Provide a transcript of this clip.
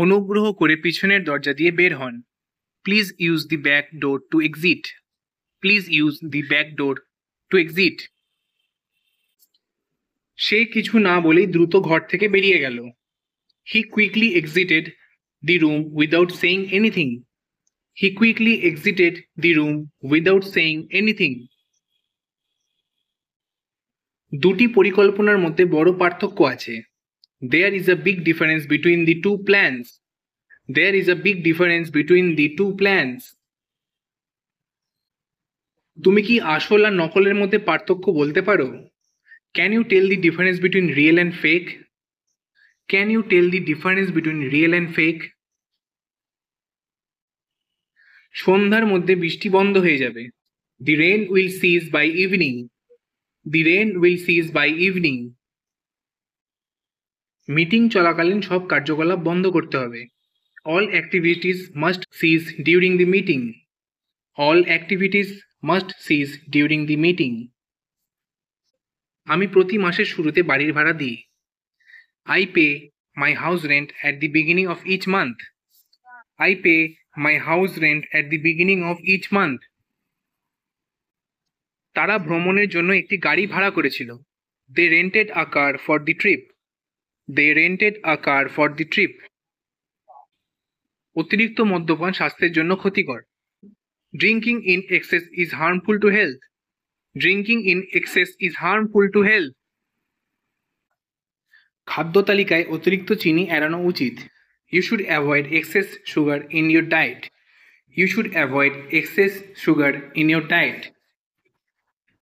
অনুগ্রহ করে পিছনের দরজা দিয়ে বের হন। Please use the back door to exit. Please use the back door to exit. সে কিছু না বলেই দ্রুত ঘর থেকে বেরিয়ে গেল। He quickly exited the room without saying anything. He quickly exited the room without saying anything. দুটি পরিকল্পনার মধ্যে বড় পার্থক্য আছে। There is a big difference between the two plans. There is a big difference between the two plans. তুমি কি আসল আর নকলের মধ্যে পার্থক্য বলতে পারো? Can you tell the difference between real and fake? Can you tell the difference between real and fake? সন্ধ্যার মধ্যে বৃষ্টি বন্ধ হয়ে যাবে। The rain will cease by evening. The rain will cease by evening. Meeting চলাকালীন সব কার্যকলাপ বন্ধ করতে হবে। All activities must cease during the meeting. All activities must cease during the meeting. আমি প্রতি মাসের শুরুতে বাড়ির ভাড়া দিই। I pay my house rent at the beginning of each month. I pay my house rent at the beginning of each month. তারা ভ্রমণের জন্য একটি গাড়ি ভাড়া করেছিল। They rented a car for the trip. They rented a car for the trip. অতিরিক্ত মদ্যপান স্বাস্থ্যের জন্য ক্ষতিকর। Drinking in excess is harmful to health. Drinking in excess is harmful to health. খাদ্য তালিকায় অতিরিক্ত চিনি এড়ানো উচিত। You should avoid excess sugar in your diet. You should avoid excess sugar in your diet.